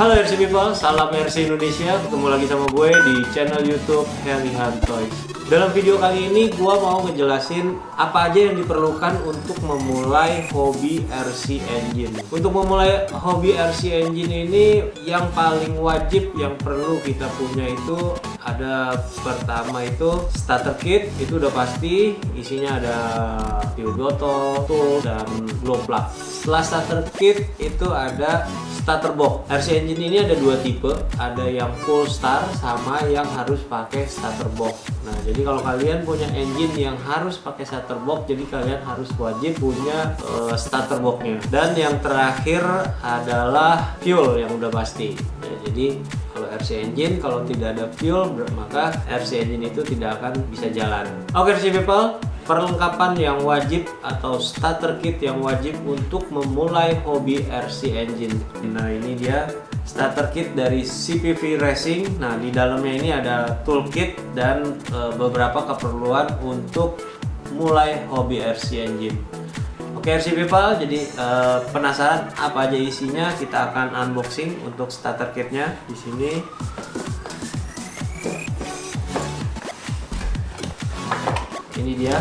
Halo RC People, salam RC Indonesia. Ketemu lagi sama gue di channel YouTube Helihan Toys. Dalam video kali ini gue mau ngejelasin apa aja yang diperlukan untuk memulai hobi RC Engine. Untuk memulai hobi RC Engine ini yang paling wajib yang perlu kita punya itu ada, pertama itu starter kit, itu udah pasti isinya ada fuel bottle, tool, dan glow plug. Setelah starter kit itu ada starter box. RC Engine ini ada dua tipe, ada yang full start sama yang harus pakai starter box. Nah, jadi kalau kalian punya engine yang harus pakai starter box, jadi kalian harus wajib punya starter boxnya. Dan yang terakhir adalah fuel yang udah pasti. Ya, jadi kalau RC Engine kalau tidak ada fuel, maka RC Engine itu tidak akan bisa jalan. Oke RC People, perlengkapan yang wajib atau starter kit yang wajib untuk memulai hobi RC Engine. Nah, ini dia starter kit dari CPV Racing. Nah, di dalamnya ini ada toolkit dan beberapa keperluan untuk mulai hobi RC Engine. Oke RC People, jadi penasaran apa aja isinya? Kita akan unboxing untuk starter kitnya di sini. Ini dia.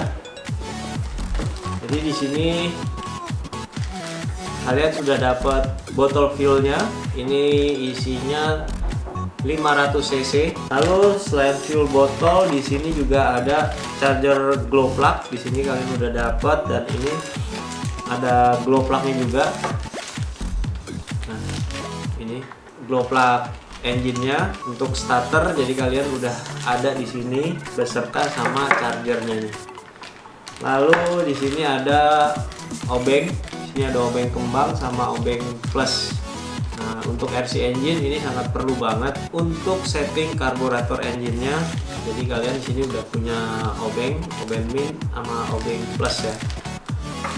Jadi di sini kalian sudah dapat botol fuelnya. Ini isinya 500 cc. Lalu selain fuel botol, di sini juga ada charger glow plug. Di sini kalian udah dapat, dan ini ada glow plugnya juga. Nah, ini glow plug engine-nya untuk starter. Jadi kalian udah ada di sini beserta sama chargernya nih. Lalu di sini ada obeng. Di sini ada obeng kembang sama obeng plus. Nah, untuk RC Engine ini sangat perlu banget untuk setting karburator engine-nya. Jadi kalian di sini udah punya obeng min sama obeng plus ya.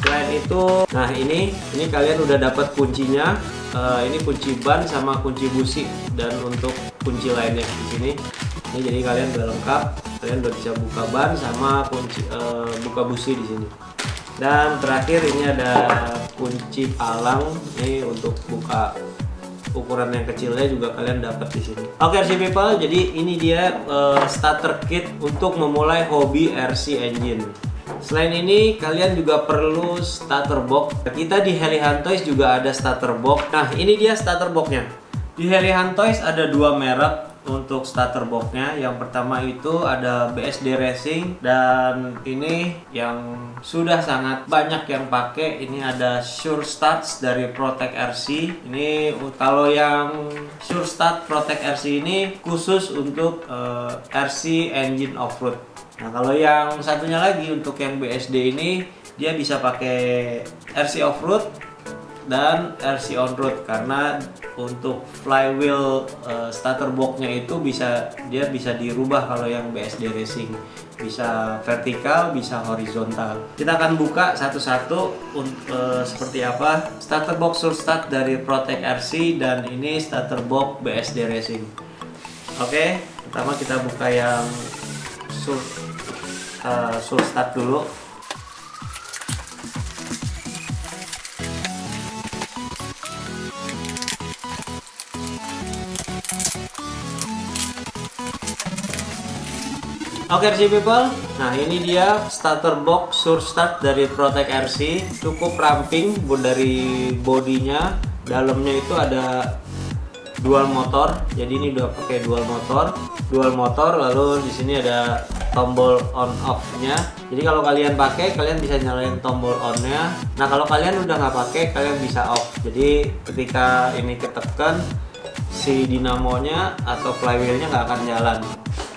Selain itu, nah ini kalian udah dapat kuncinya. Ini kunci ban sama kunci busi, dan untuk kunci lainnya di sini. Ini jadi kalian udah lengkap. Kalian udah bisa buka ban sama kunci buka busi di sini. Dan terakhir ini ada kunci palang. Ini untuk buka ukuran yang kecilnya juga kalian dapat di sini. Oke RC People, jadi ini dia starter kit untuk memulai hobi RC Engine. Selain ini kalian juga perlu starter box. Kita di Helihan Toys juga ada starter box. Nah, ini dia starter boxnya. Di Helihan Toys ada dua merek untuk starter boxnya. Yang pertama itu ada BSD Racing, dan ini yang sudah sangat banyak yang pakai. Ini ada Sure Starts dari Protect RC. Ini kalau yang Sure Start Protect RC ini khusus untuk RC Engine Off-Road. Nah, kalau yang satunya lagi untuk yang BSD ini dia bisa pakai RC Off-Road dan RC On-Road, karena untuk flywheel starter boxnya itu dia bisa dirubah. Kalau yang BSD Racing bisa vertikal, bisa horizontal. Kita akan buka satu-satu seperti apa starter box Sure Start dari Protect RC dan ini starter box BSD Racing. Oke, pertama kita buka yang Sure Start dulu. Oke RC people, nah ini dia starter box Surstart dari Protect RC. Cukup ramping dari bodinya. Dalamnya itu ada dual motor. Jadi ini udah pakai dual motor. Lalu di sini ada tombol on off-nya. Jadi kalau kalian pakai, kalian bisa nyalain tombol on-nya. Nah kalau kalian udah nggak pakai, kalian bisa off. Jadi ketika ini ketekan, si dinamonya atau flywheelnya nggak akan jalan.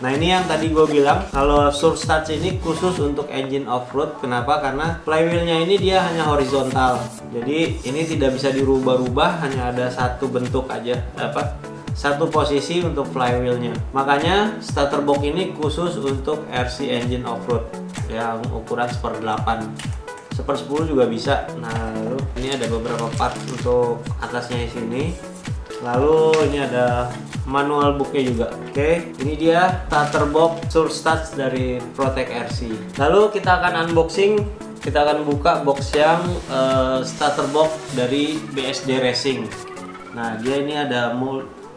Nah ini yang tadi gue bilang, kalau Surstart ini khusus untuk engine off-road. Kenapa? Karena flywheelnya ini dia hanya horizontal. Jadi ini tidak bisa dirubah-rubah, hanya ada satu bentuk aja, satu posisi untuk flywheelnya. Makanya starter box ini khusus untuk RC engine off-road yang ukuran 1/8, 1/10 juga bisa. Nah lalu ini ada beberapa part untuk atasnya di sini. Lalu ini ada manual booknya juga. Oke, ini dia starter box Surstart dari Protect RC. Lalu kita akan unboxing, kita akan buka box yang starter box dari BSD Racing. Nah dia ini ada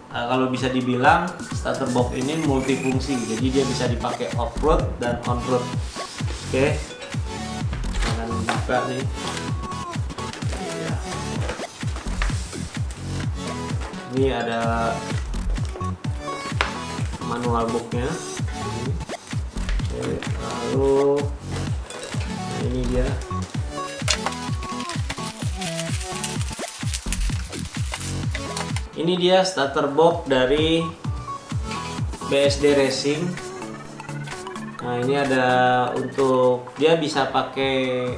kalau bisa dibilang starter box ini multifungsi, jadi dia bisa dipakai off-road dan on-road. Oke, akan buka nih. Ini ada manual booknya. Lalu ini dia. Ini dia starter box dari BSD Racing. Nah ini ada untuk dia bisa pakai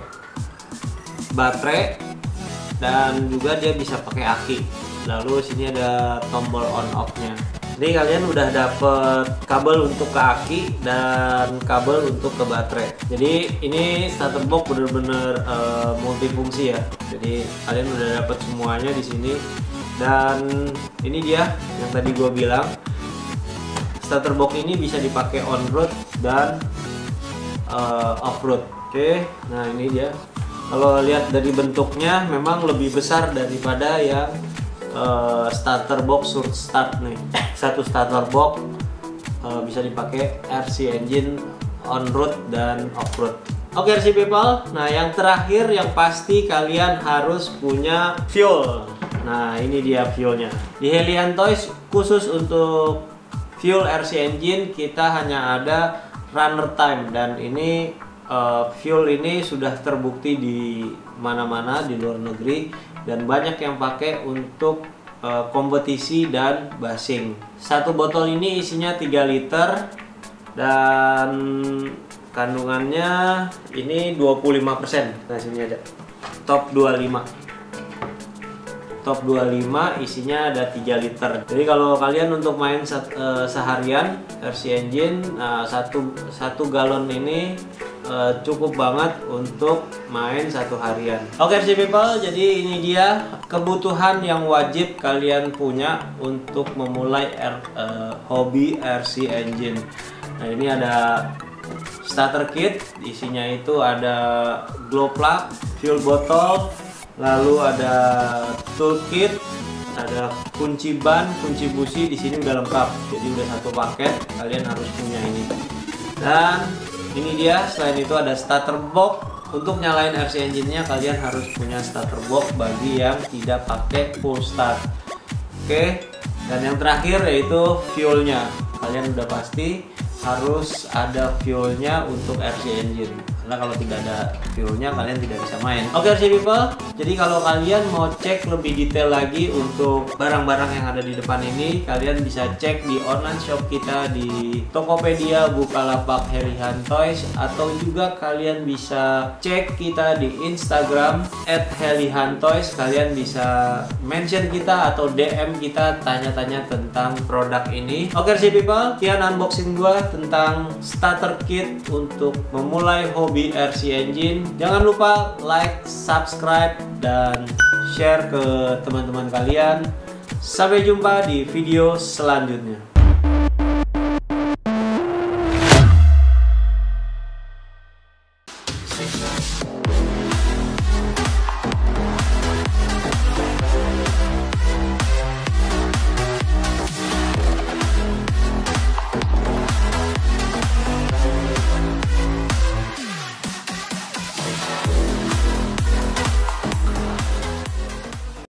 baterai dan juga dia bisa pakai aki. Lalu sini ada tombol on off-nya. Jadi kalian udah dapet kabel untuk ke aki dan kabel untuk ke baterai. Jadi ini starter box bener-bener multifungsi ya. Jadi kalian udah dapet semuanya di sini. Dan ini dia yang tadi gue bilang, starter box ini bisa dipakai on road dan off road. Oke, nah ini dia. Kalau lihat dari bentuknya memang lebih besar daripada yang starter box Surstart nih. Satu starter box bisa dipakai RC engine on road dan off road. Oke RC people, nah yang terakhir yang pasti kalian harus punya fuel. Nah ini dia fuelnya. Di Helian Toys khusus untuk fuel RC engine kita hanya ada runner time, dan ini fuel ini sudah terbukti di mana-mana di luar negeri dan banyak yang pakai untuk kompetisi dan basing. Satu botol ini isinya 3 liter dan kandungannya ini 25%. Nah sini ada top 25. Top 25 isinya ada 3 liter. Jadi kalau kalian untuk main seharian RC engine, satu galon ini cukup banget untuk main satu harian. Oke RC people, jadi ini dia kebutuhan yang wajib kalian punya untuk memulai hobi RC engine. Nah ini ada starter kit, isinya itu ada glow plug, fuel bottle, lalu ada toolkit, ada kunci ban, kunci busi, di sini udah lengkap. Jadi udah satu paket, kalian harus punya ini. Dan ini dia, selain itu ada starter box. Untuk nyalain RC engine-nya kalian harus punya starter box bagi yang tidak pakai full start. Oke, dan yang terakhir yaitu fuelnya. Kalian udah pasti harus ada fuelnya untuk RC engine, karena kalau tidak ada fuelnya kalian tidak bisa main. Oke RC people, jadi kalau kalian mau cek lebih detail lagi untuk barang-barang yang ada di depan ini, kalian bisa cek di online shop kita di Tokopedia, Bukalapak, Helian Toys, atau juga kalian bisa cek kita di Instagram @heliantoys. Kalian bisa mention kita atau DM kita, tanya-tanya tentang produk ini. Oke RC people, sekian unboxing gua tentang starter kit untuk memulai hobi RC engine. Jangan lupa like, subscribe, dan share ke teman-teman kalian. Sampai jumpa di video selanjutnya.